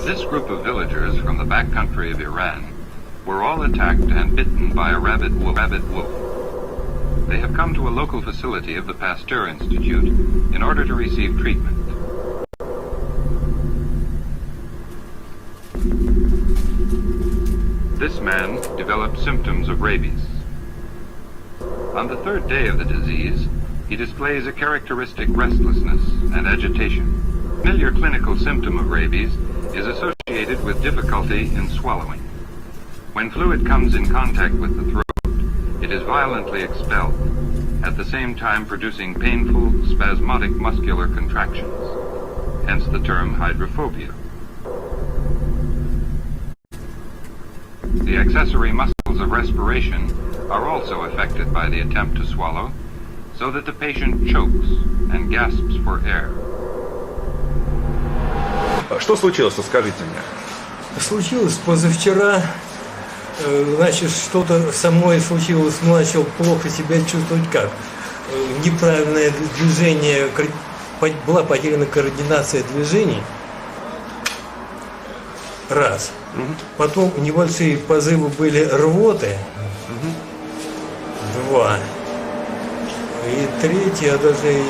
This group of villagers from the backcountry of Iran were all attacked and bitten by a rabid wolf. They have come to a local facility of the Pasteur Institute in order to receive treatment. This man developed symptoms of rabies. On the third day of the disease, he displays a characteristic restlessness and agitation. A familiar clinical symptom of rabies is associated with difficulty in swallowing. When fluid comes in contact with the throat, it is violently expelled, at the same time producing painful, spasmodic muscular contractions, hence the term hydrophobia. The accessory muscles of respiration are also affected by the attempt to swallow, so that the patient chokes and gasps for air. Что случилось, скажите мне? Случилось позавчера, значит, что-то со мной случилось, начал плохо себя чувствовать как? Неправильное движение, была потеряна координация движений, раз. Потом небольшие позывы были рвоты, два. И третий, я даже и...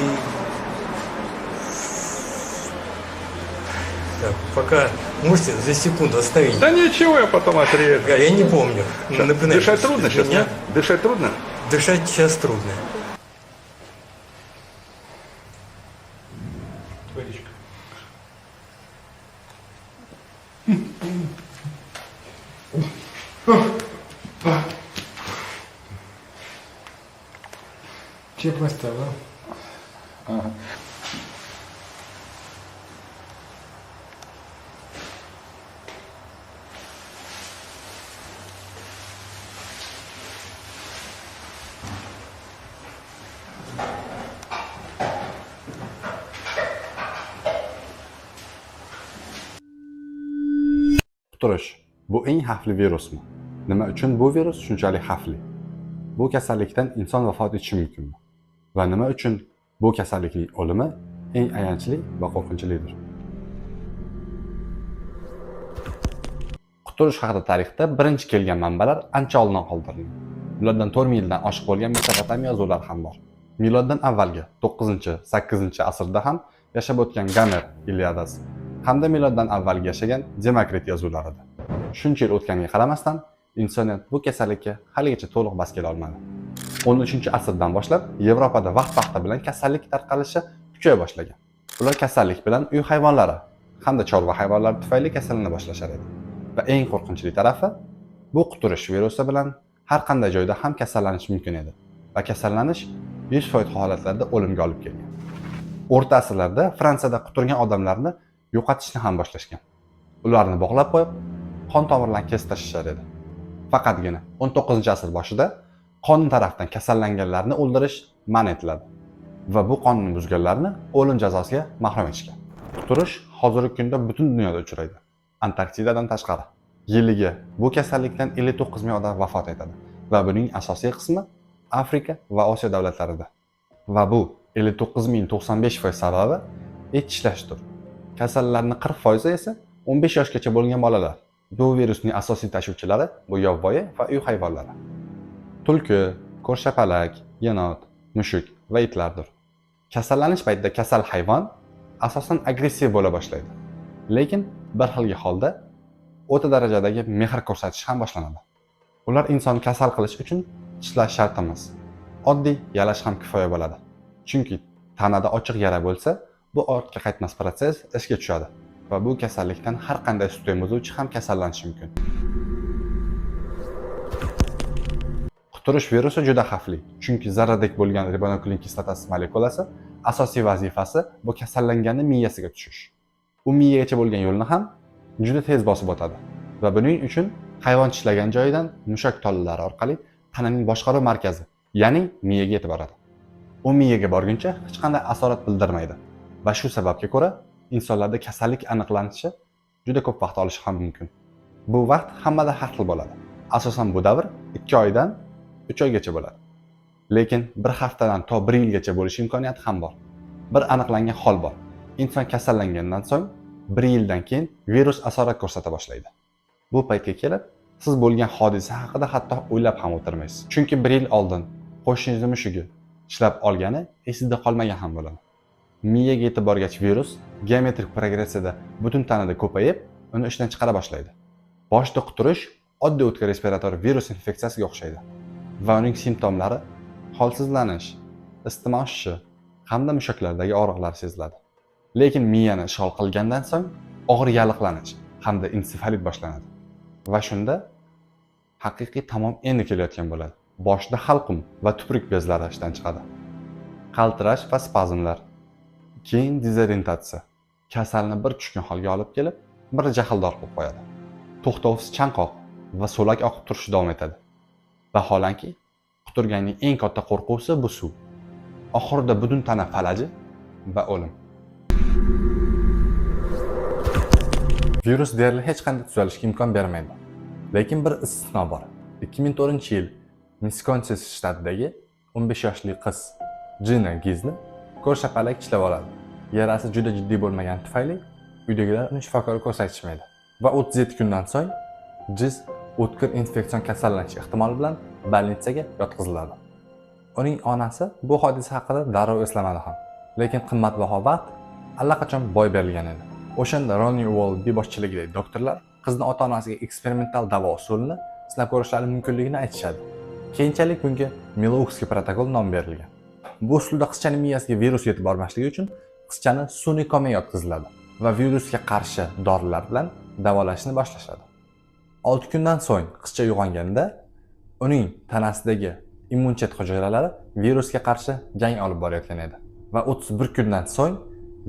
Так, пока можете за секунду оставить. Да ничего, я потом отрежу. Я не помню. Дышать трудно сейчас, нет? Дышать трудно? Дышать сейчас трудно. Водичка. Чек поставил. Ага. Quturish bu eng xavfli virusmi? Nima uchun bu virus shunchalik xavfli? Bu kasallikdan inson vafot etishi mumkinmi? Va nima uchun bu kasallikning o'limi eng ayanchli va qo'rqinchlidir? Quturish haqida tarixda birinchi kelgan manbalar ancha oldindan qoldirilgan. Ulardan 4000 yildan oshiq bo'lgan Mesopotam yozuvlari ham bor. Miloddan avvalgi 9-8 asrda ham yashab o'tgan Gomer Iliadasi hamda miloddan avvalgi yashagan Demokrit yozuvlarida. Shuncha yil o'tganiga qaramasdan, insoniyat bu kasallikka haligacha to'liq bas kela olmadi. 13-asrdan boshlab Yevropada vaqt-vaqti bilan kasallik tarqalishi kuchaya boshlagan. Ular kasallik bilan uy hayvonlari hamda chorva hayvonlari tufayli kasallana boshlashar edi. Va eng qo'rqinchli tarafi, bu quturish virusi bilan har qanday joyda ham kasallanish mumkin edi. Va kasallanish 100% holatlarda o'limga olib kelgan. O'rta asrlarda Fransiyada quturgan odamlarni yo'qotishni ham boshlashgan. Ularni bog'lab qo'yib, qon tomirlarini kesib tashlashar edi. Faqatgina 19-asr boshida qonun tarafdan kasallanganlarni o'ldirish man etiladi va bu qonunni buzganlarni o'lim jazosiga mahrum etishgan. Quturish hozirgi kunda butun dunyoda uchraydi. Antarktidadan tashqari. Yiliga bu kasallikdan 59 ming odam vafot etadi va buning asosiy qismi Afrika va Osiyo davlatlarida. Va bu 59.095% sababi et ishlashdir. Kasallarning 40% esa 15 yoshgacha bo'lgan bolalar. Bu virusning asosiy tashuvchilari bu yovvoyi va uy hayvonlari. Tulki, ko'rshapalak, yenot, mushuk va itlardir. Kasallanish paytida kasal hayvon asosan agressiv bo'la boshlaydi. Lekin bir xilgi holda o'ta darajadagi mehr ko'rsatish ham boshlanadi. Ular inson kasal qilish uchun tishlash shart emas. Oddiy yalash ham kifoya bo'ladi. Chunki tanada ochiq yara bo'lsa, bu ortga qaytmas proses ishga tushadi va bu kasallikdan har qanday sut emizuvchi ham kasallanishi mumkin. Quturish virusi juda xavfli, chunki zarradek bo'lgan ribonuklein kislotasi molekulasi asosiy vazifasi bu kasallanganning miyasiga tushish. U miyagacha bo'lgan yo'lni ham juda tez bosib o'tadi va buning uchun hayvon tishlagan joyidan mushak tolalari orqali tananing boshqaruv markazi, ya'ni miyaga yetib boradi. U miyaga borguncha hech qanday asorat bildirmaydi va shu sababga ko'ra insonlarda kasallik aniqlanishi juda ko'p vaqt olishi ham mumkin. Bu vaqt hammada har xil bo'ladi. Asosan bu davr 2 oydan 3 oygacha bo'ladi. Lekin bir haftadan to 1 yilgacha bo'lish imkoniyati ham bor. Bir aniqlangan hol bor. Inson kasallangandan so'ng 1 yildan keyin virus asorat ko'rsata boshlaydi. Bu paytga kelib, siz bo'lgan hodisa haqida hatto o'ylab ham o'tirmaysiz. Chunki 1 yil oldin qo'shningizni mushugi ishlab olgani esingizda qolmagan ham bo'ladi. Miyaga yetib borgach virus geometrik progressiyada butun tanada ko'payib, uni ishdan chiqara boshlaydi. Boshda quturish oddiy o'tkir respirator virus infeksiyasiga o'xshaydi va uning simptomlari holsizlanish, isitma oshishi hamda mushaklardagi og'riqlar seziladi. Lekin miyani ishg'ol qilgandan so'ng og'ir yalliqlanish hamda ensefalit boshlanadi. Va shunda haqiqiy tamom endi kelayotgan bo'ladi. Boshda halqum va tuprik bezlari ishdan chiqadi. Qaltirash va spazmlar. Keyin dezorientatsiya. Kasalni bir tushgan holga olib kelib, bir jahldor qilib qo'yadi. To'xtovsiz chanqoq va so'lak oqib turishi davom etadi. Vaholanki, quturganning eng katta qo'rquvisi bu suv. Oxirida butun tana falaji va o'lim. Virus deyarli hech qanday tuzalishga imkon bermaydi. Lekin bir istisno bor. 2004-yil Wisconsin shtatidagi 15 yoshli qiz Gina Gizni ko'rshapalak ishlab oladi. Yarasi juda jiddiy bo'lmagani tufayli uydagilar uni shifokorga ko'rsatishmaydi. Va 37 kundan so'ng Giz o'tkir infeksion kasallanish ehtimoli bilan больницаga yotqiziladi. Uning onasi bu hodisa haqida darrov eslamadi ham. Lekin qimmatbaho vaqt allaqachon boy berilgan edi. O'shanda Ronnie Wolby boshchiligidagi doktorlar qizni ota-onasiga eksperimental davo usulini sinab ko'rishlari mumkinligini aytishadi. Keyinchalik bunga Milwaukee protokol nom berilgan. Bu usulda qizchaning miyasiga virus yetib bormasligi uchun qizchani sun'iy komaga yotqiziladi va virusga qarshi dorilar bilan davolashni boshlashadi. 6 kundan so'ng qizcha uyg'onganda uning tanasidagi immunitet hujayralari virusga qarshi jang olib borayotgan edi va 31 kundan so'ng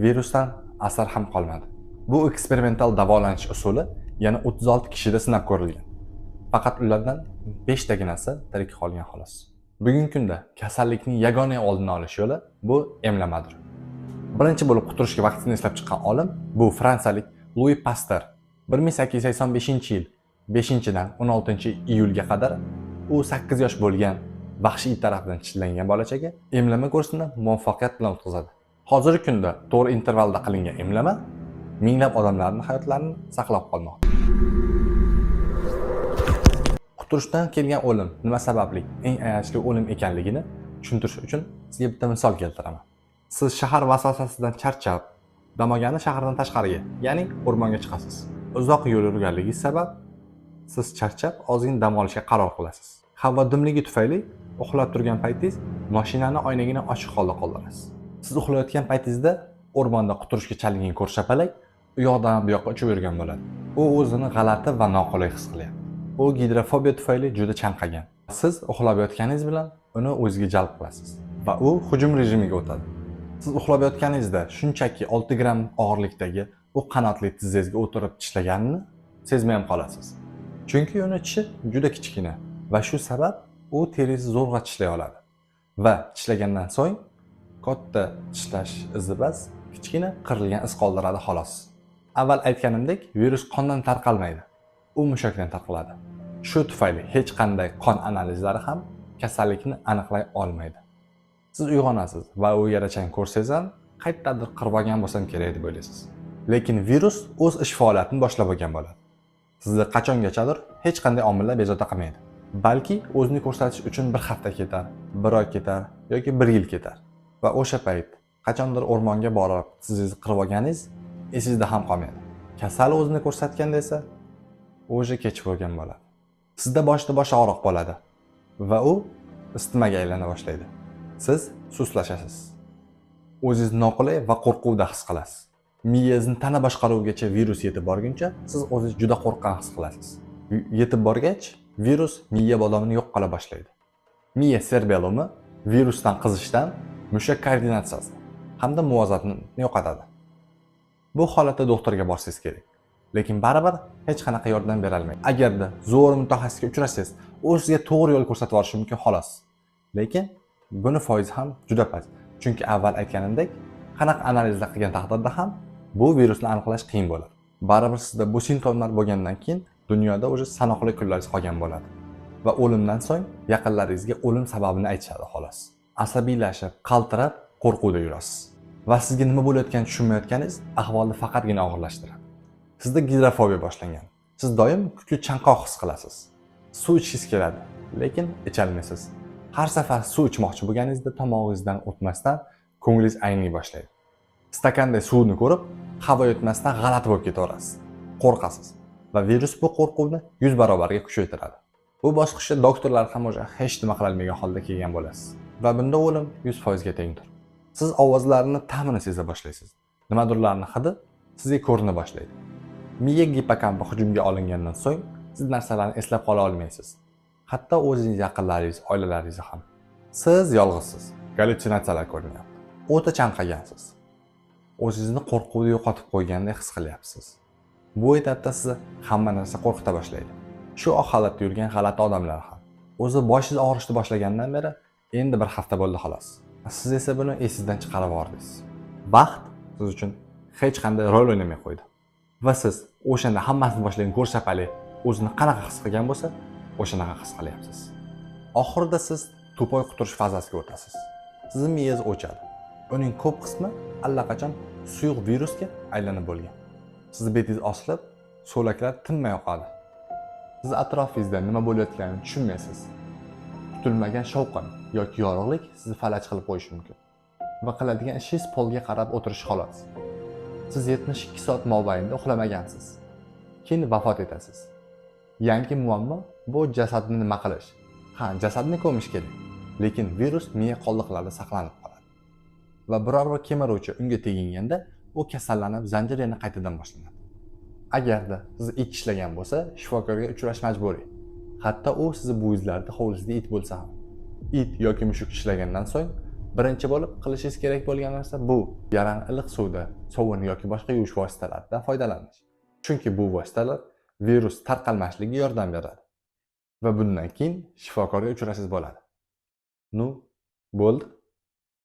virusdan asar ham qolmadi. Bu eksperimental davolanish usuli yana 36 kishida sinab ko'rilgan. Faqat ulardan 5 taginasi tirik qolgan xolos. Bugungi kunda kasallikning yagona oldini olish yo'li bu emlamadir. Birinchi bo'lib quturishga vaksina ishlab chiqqan olim bu fransiyalik Louis Pasteur. 1885-yil 5-dan 16-iyulga qadar u 8 yosh bo'lgan vahshiy tarafdan tishlangan bolachaga emlama kursini muvaffaqiyat bilan o'tkazadi. Hozirgi kunda to'g'ri intervalda qilingan emlama minglab odamlarning hayotlarini saqlab qolmoqda. Quturishdan kelgan o'lim nima sababli eng ayanchli o'lim ekanligini tushuntirish uchun sizga bitta misol keltiraman. Siz shahar vasvasasidan charchab, damogani shahardan tashqariga, ya'ni o'rmonga chiqasiz. Uzoq yo'l yurganligingiz sabab siz charchab, ozgina dam olishga qaror qilasiz. Havo dimligi tufayli uxlab turgan paytingiz mashinani oynagini ochiq holda qoldirasiz. Siz uxlayotgan paytingizda o'rmonda quturishga chalingan ko'rshapalak u yoqdan bu yoqqa uchib yurgan bo'ladi. U o'zini g'alati va noqulay his qilyapti. U gidrofobiya tufayli juda chanqagan. Siz uxlab yotganingiz bilan uni o'ziga jalb qilasiz va u hujum rejimiga o'tadi. Siz uxlab yotganingizda shunchaki 6 gramm og'irlikdagi u qanotli tizzangizga o'tirib tishlaganini sezmay ham qolasiz. Chunki uni tishi juda kichkina va shu sabab u teringizni zo'rg'a tishlay oladi. Va tishlagandan so'ng katta tishlash izi bas kichkina qirilgan iz qoldiradi xolos. Avval aytganimdek, virus qondan tarqalmaydi. U mushakdan tarqaladi. Shu tufayli hech qanday qon analizlari ham kasallikni aniqlay olmaydi. Siz uyg'onasiz va u yarachang ko'rsangiz ham qayerdadir qirib olgan bo'lsam kerak deb o'ylaysiz. Lekin virus o'z ish faoliyatini boshlab bo'lgan bo'ladi. Sizni qachongachadir hech qanday omillar bezovta qilmaydi. Balki o'zini ko'rsatish uchun bir hafta ketar, bir oy ketar yoki bir yil ketar. Va o'sha payt qachondir o'rmonga borib sizni qirib olganingiz esingizda ham qolmaydi. Kasal o'zini ko'rsatganda esa o'zi kechib bo'lgan bo'ladi. Sizda boshda bosh og'riq bo'ladi va u isitmaga aylana boshlaydi. Siz suslashasiz. O'zingizni noqulay va qo'rquvda his qilasiz. Miyangizni tana boshqaruvigacha virus yetib borguncha siz o'zingizni juda qo'rqqan his qilasiz. Yetib borgach, virus miya bodomini yo'q qila boshlaydi. Miya cerebellumi virusdan qizishdan mushak koordinatsiyasi hamda muvozanatni yo'qotadi. Bu holatda doktorga borsangiz kerak. Lekin baribir hech qanaqa yordam bera olmaydi. Agarda zo'r mutaxassisga uchrasangiz, u sizga to'g'ri yo'l ko'rsatib berishi mumkin xolos. Lekin buni foizi ham juda past. Chunki avval aytganimdek, qanaqa analizlar qilgan taqdirda ham bu virusni aniqlash qiyin bo'ladi. Baribir sizda bu simptomlar bo'lgandan keyin dunyoda o'zi sanoqli kunlaringiz qolgan bo'ladi va o'limdan so'ng yaqinlaringizga o'lim sababini aytishadi xolos. Asabiylashib, qaltirab, qo'rquvda yurasiz. va sizga nima bo'layotganini tushunmayotganingiz ahvolni faqatgina og'irlashtiradi. Sizda gidrofobiya boshlangan. Siz doim kuchli chanqoq his qilasiz. Suv ichishingiz keladi, lekin icholmaysiz. Har safar suv ichmoqchi bo'lganingizda tomog'ingizdan o'tmasdan ko'nglingiz aynay boshlaydi. Stakanda suvni ko'rib, havo yetmasdan g'alati bo'lib ketaverasiz. Qo'rqasiz va virus bu qo'rquvni 100 barobarga kuchaytiradi. Bu bosqichda doktorlar ham o'sha hech nima qila olmagan holda kelgan bo'lasiz va bunda o'lim 100% ga tengdir. Siz ovozlarni ta'mini seza boshlaysiz. Nimadirlarning hidi sizga ko'rina boshlaydi. Miya gipokampi hujumga olingandan so'ng siz narsalarni eslab qola olmaysiz. Hatto o'zingiz yaqinlaringiz, oilalaringiz ham. Siz yolg'izsiz, gallyutsinatsiyalar ko'rinyapti. O'ta chanqagansiz. O'zingizni qo'rquvda yo'qotib qo'ygandek his qilyapsiz. Bu etapda sizni hamma narsa qo'rqita boshlaydi. Shu holatda yurgan g'alati odamlar ham. O'zi boshingiz og'rishni boshlagandan beri endi bir hafta bo'ldi xolos. Siz esa buni esingizdan chiqarib yubordingiz. Baxt siz uchun hech qanday rol o'ynamay qo'ydi. Va siz o'shanda hammasini boshlagan ko'rsapali o'zini qanaqa his qilgan bo'lsa, o'shanaqa his qilyapsiz. Oxirida siz to'poy quturish fazasiga o'tasiz. Sizning miyangiz o'chadi. Uning ko'p qismi allaqachon suyuq virusga aylanib bo'lgan. Siz betingiz osilib, so'laklar tinmay oqadi. Siz atrofingizda nima bo'layotganini tushunmaysiz. Kutilmagan shovqin yoki yorug'lik sizni falaj qilib qo'yishi mumkin. Va qiladigan ishingiz polga qarab o'tirish xolos. Siz 72 soat mobaynida uxlamagansiz. Keyin vafot etasiz. Yangi muammo bu jasadni nima qilish. Jasadni ko'mish kerak. Lekin virus miya qoldiqlarida saqlanib qoladi. Va biror bir kemiruvchi unga teginganda u kasallanib zanjir yana qaytadan boshlanadi. Agarda siz it ishlagan bo'lsa, shifokorga uchrash majburiy. Hatto u sizni buyizlarda hovlisida it bo'lsa ham. It yoki mushuk ishlagandan so'ng birinchi bo'lib qilishingiz kerak bo'lgan narsa bu yaran iliq suvda, sovun yoki boshqa yuvish vositalaridan foydalanish. Chunki bu vositalar virus tarqalmasligiga yordam beradi. Va bundan keyin shifokorga uchrashingiz bo'ladi. Bo'ldi.